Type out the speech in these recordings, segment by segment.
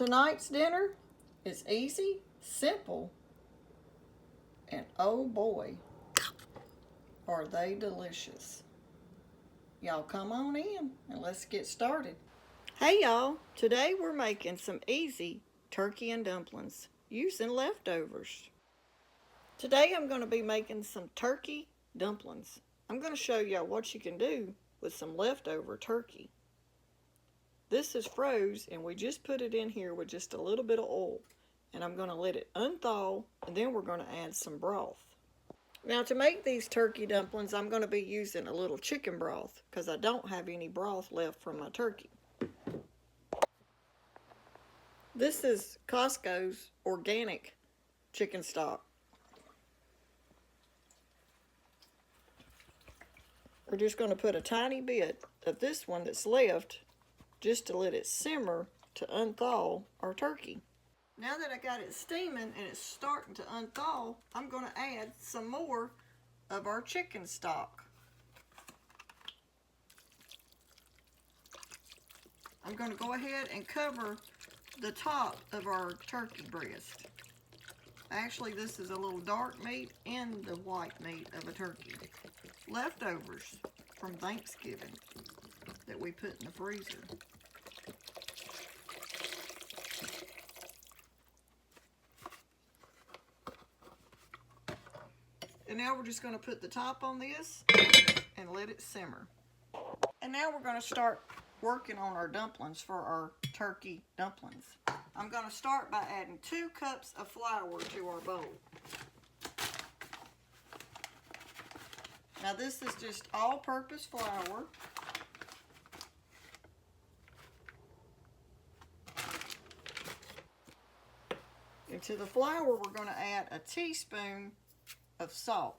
Tonight's dinner is easy, simple, and oh boy, are they delicious. Y'all come on in and let's get started. Hey y'all, today we're making some easy turkey and dumplings using leftovers. Today I'm going to be making some turkey dumplings. I'm going to show y'all what you can do with some leftover turkey. This is froze and we just put it in here with just a little bit of oil. And I'm going to let it unthaw and then we're going to add some broth. Now to make these turkey dumplings, I'm going to be using a little chicken broth because I don't have any broth left from my turkey. This is Costco's organic chicken stock. We're just going to put a tiny bit of this one that's left just to let it simmer to unthaw our turkey. Now that I got it steaming and it's starting to unthaw, I'm going to add some more of our chicken stock. I'm going to go ahead and cover the top of our turkey breast. Actually, this is a little dark meat and the white meat of a turkey. Leftovers from Thanksgiving that we put in the freezer. And now we're just going to put the top on this and let it simmer. And now we're going to start working on our dumplings for our turkey dumplings. I'm going to start by adding 2 cups of flour to our bowl. Now this is just all-purpose flour. And to the flour, we're going to add a teaspoon of salt.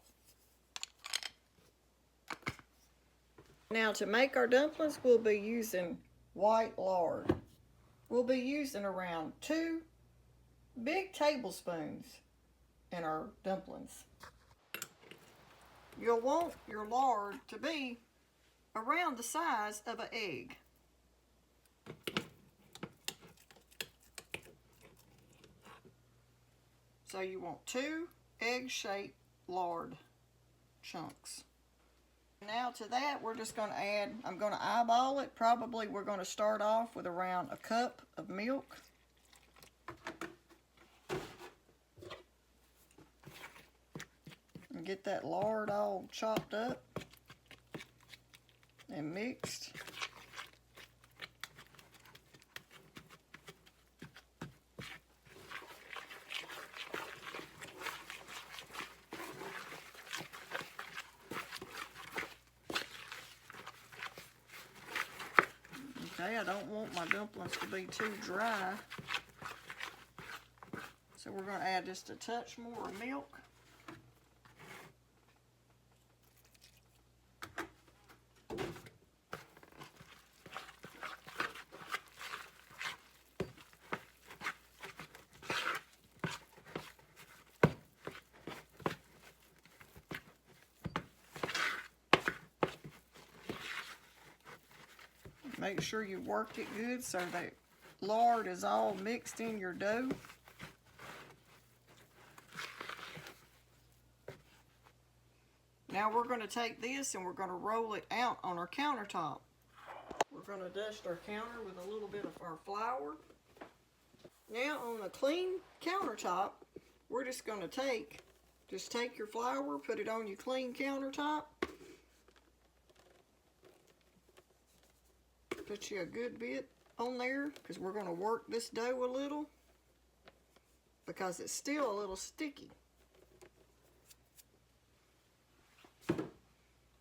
Now to make our dumplings, we'll be using white lard. We'll be using around 2 big tablespoons in our dumplings. You'll want your lard to be around the size of an egg. So you want 2 egg-shaped lard chunks. Now to that, we're just going to add, I'm going to eyeball it. Probably we're going to start off with around a cup of milk. And get that lard all chopped up and mixed. Okay, I don't want my dumplings to be too dry. So we're going to add just a touch more milk. Make sure you work it good so that lard is all mixed in your dough. Now we're going to take this and we're going to roll it out on our countertop. We're going to dust our counter with a little bit of our flour. Now on a clean countertop, we're just going to take your flour, put it on your clean countertop. Put you a good bit on there because we're going to work this dough a little because it's still a little sticky.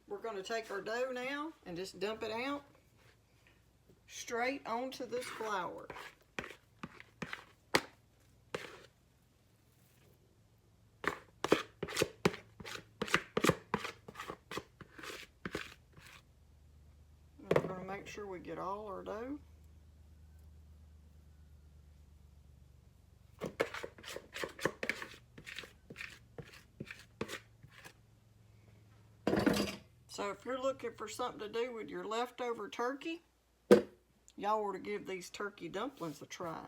We're going to take our dough now and just dump it out straight onto this flour. Make sure we get all our dough. So if you're looking for something to do with your leftover turkey, y'all ought to give these turkey dumplings a try.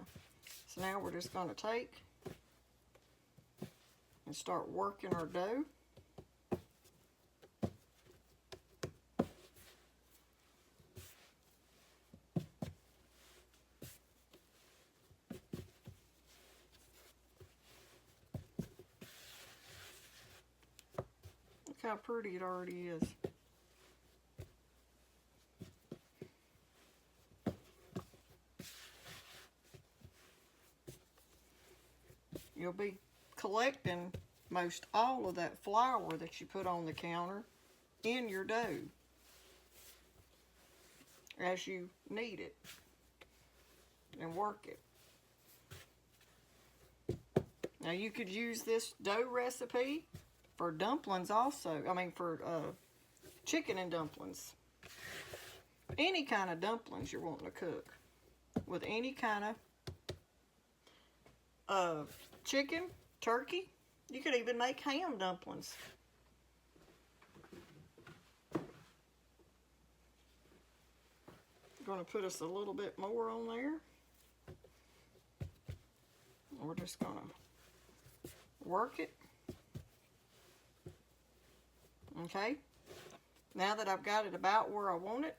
So now we're just going to take and start working our dough. Look how pretty it already is. You'll be collecting most all of that flour that you put on the counter in your dough as you knead it and work it. Now you could use this dough recipe for dumplings also. I mean for chicken and dumplings. Any kind of dumplings you're wanting to cook with any kind of chicken, turkey. You could even make ham dumplings. I'm going to put us a little bit more on there. We're just going to work it. Okay. Now that I've got it about where I want it,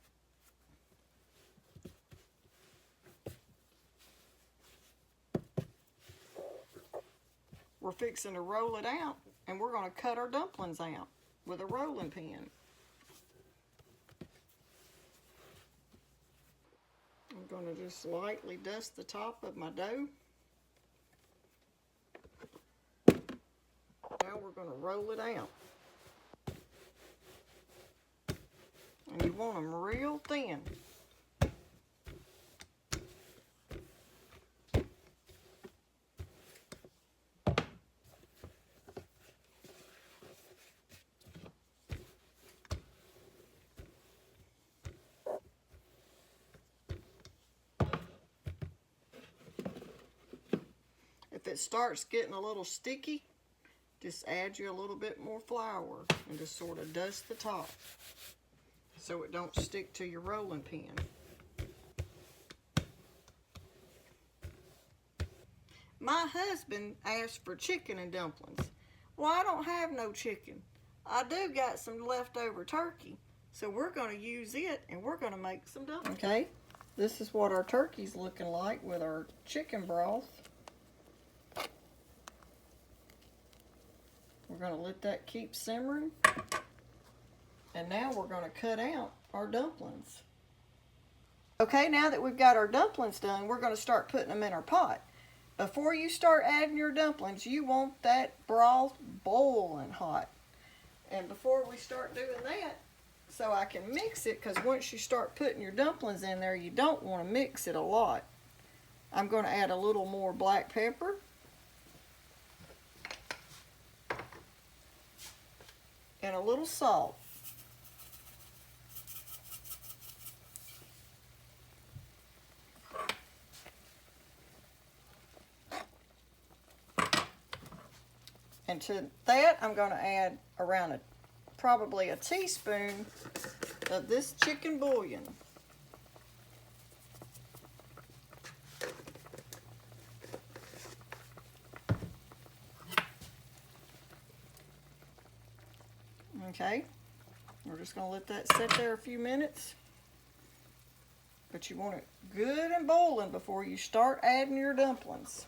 we're fixing to roll it out, and we're going to cut our dumplings out with a rolling pin. I'm going to just lightly dust the top of my dough. Now we're going to roll it out. And you want them real thin. If it starts getting a little sticky, just add you a little bit more flour and just sort of dust the top so it don't stick to your rolling pin. My husband asked for chicken and dumplings. Well, I don't have no chicken. I do got some leftover turkey, so we're going to use it and we're going to make some dumplings. Okay, this is what our turkey's looking like with our chicken broth. We're going to let that keep simmering. And now we're going to cut out our dumplings. Okay, now that we've got our dumplings done, we're going to start putting them in our pot. Before you start adding your dumplings, you want that broth boiling hot. And before we start doing that, so I can mix it, because once you start putting your dumplings in there, you don't want to mix it a lot. I'm going to add a little more black pepper. And a little salt. And to that, I'm going to add around probably a teaspoon of this chicken bouillon. Okay, we're just going to let that sit there a few minutes. But you want it good and boiling before you start adding your dumplings.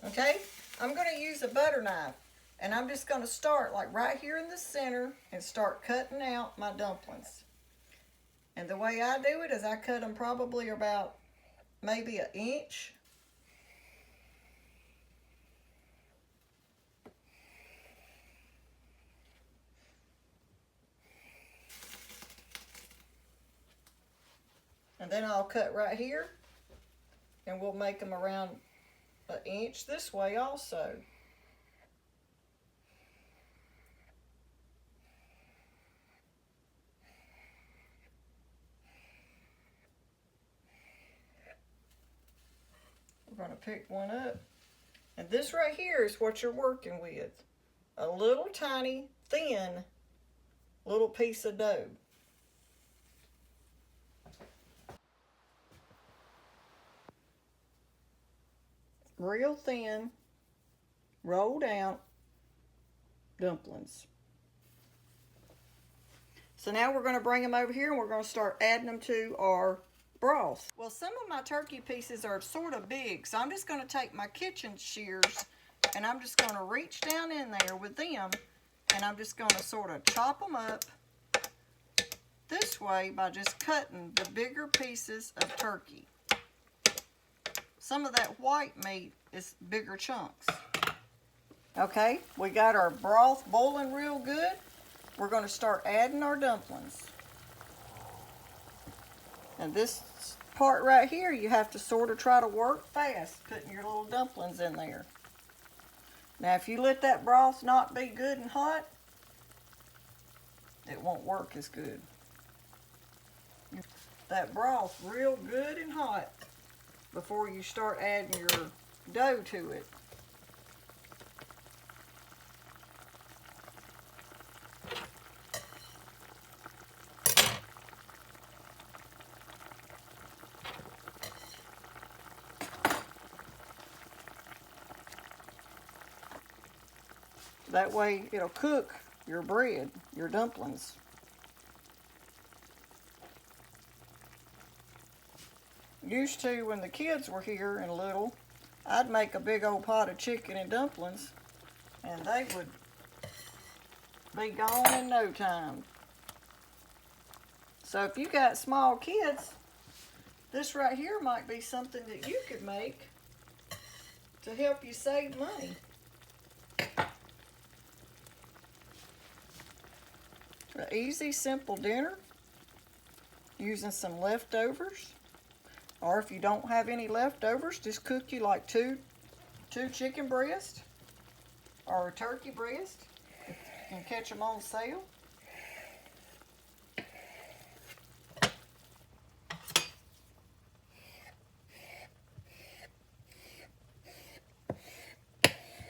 Okay, I'm going to use a butter knife, and I'm just going to start like right here in the center and start cutting out my dumplings. And the way I do it is I cut them probably about maybe an inch. And then I'll cut right here, and we'll make them around an inch this way also. We're going to pick one up. And this right here is what you're working with. A little tiny, thin, little piece of dough. real thin, rolled out dumplings. So now we're going to bring them over here and we're going to start adding them to our broth. Well, some of my turkey pieces are sort of big, so I'm just going to take my kitchen shears and I'm just going to reach down in there with them and I'm just going to sort of chop them up this way by just cutting the bigger pieces of turkey. Some of that white meat is bigger chunks. Okay, we got our broth boiling real good. We're going to start adding our dumplings. And this part right here, you have to sort of try to work fast, putting your little dumplings in there. Now, if you let that broth not be good and hot, it won't work as good. That broth real good and hot before you start adding your dough to it. That way it'll cook your bread, your dumplings. Used to, when the kids were here and little, I'd make a big old pot of chicken and dumplings and they would be gone in no time. So if you got small kids, this right here might be something that you could make to help you save money. An easy, simple dinner using some leftovers. Or if you don't have any leftovers, just cook you like two chicken breasts or a turkey breast. You can catch them on sale.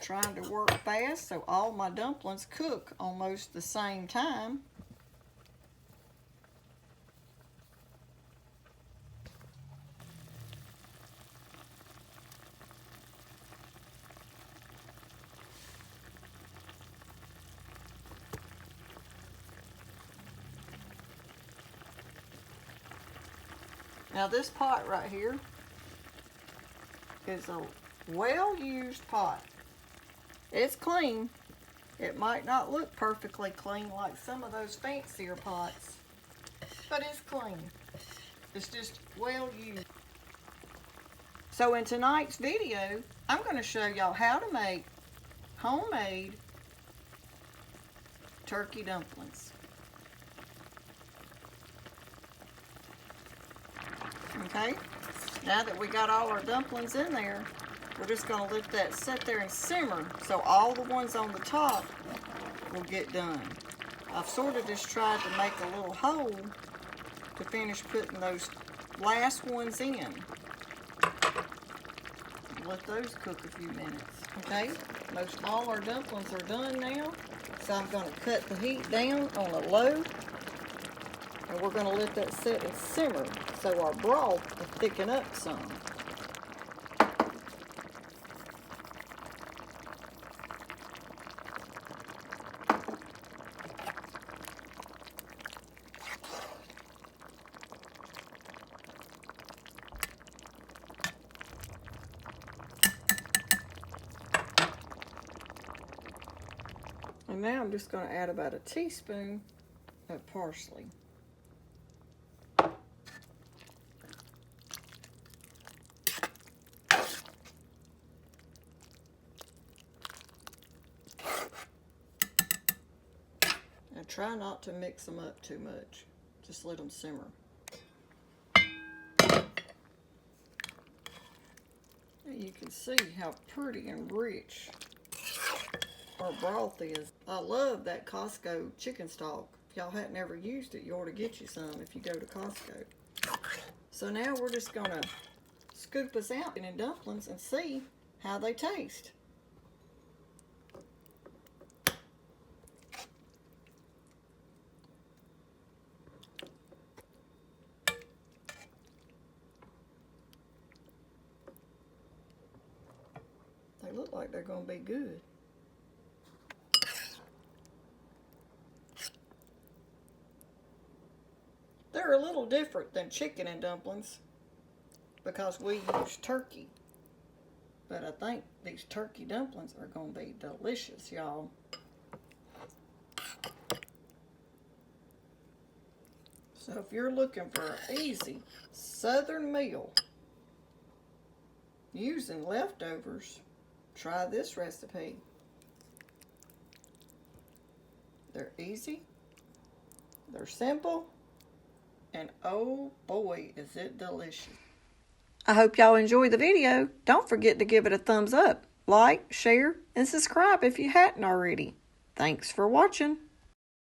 Trying to work fast so all my dumplings cook almost the same time. Now this pot right here is a well-used pot. It's clean. It might not look perfectly clean like some of those fancier pots, but it's clean. It's just well used. So in tonight's video, I'm going to show y'all how to make homemade turkey dumplings. Okay, now that we got all our dumplings in there, we're just going to let that sit there and simmer so all the ones on the top will get done. I've sort of just tried to make a little hole to finish putting those last ones in. Let those cook a few minutes. Okay, most all our dumplings are done now, so I'm going to cut the heat down on a low, and we're going to let that sit and simmer so our broth will thicken up some. And now I'm just going to add about a teaspoon of parsley. And try not to mix them up too much. Just let them simmer. You can see how pretty and rich our broth is. I love that Costco chicken stock. If y'all hadn't ever used it, you ought to get you some if you go to Costco. So now we're just gonna scoop us out in dumplings and see how they taste. like they're going to be good. They're a little different than chicken and dumplings because we use turkey. But I think these turkey dumplings are going to be delicious, y'all. So if you're looking for an easy southern meal using leftovers, try this recipe. They're easy, they're simple, and oh boy, is it delicious. I hope y'all enjoyed the video. Don't forget to give it a thumbs up, like, share, and subscribe if you hadn't already. Thanks for watching.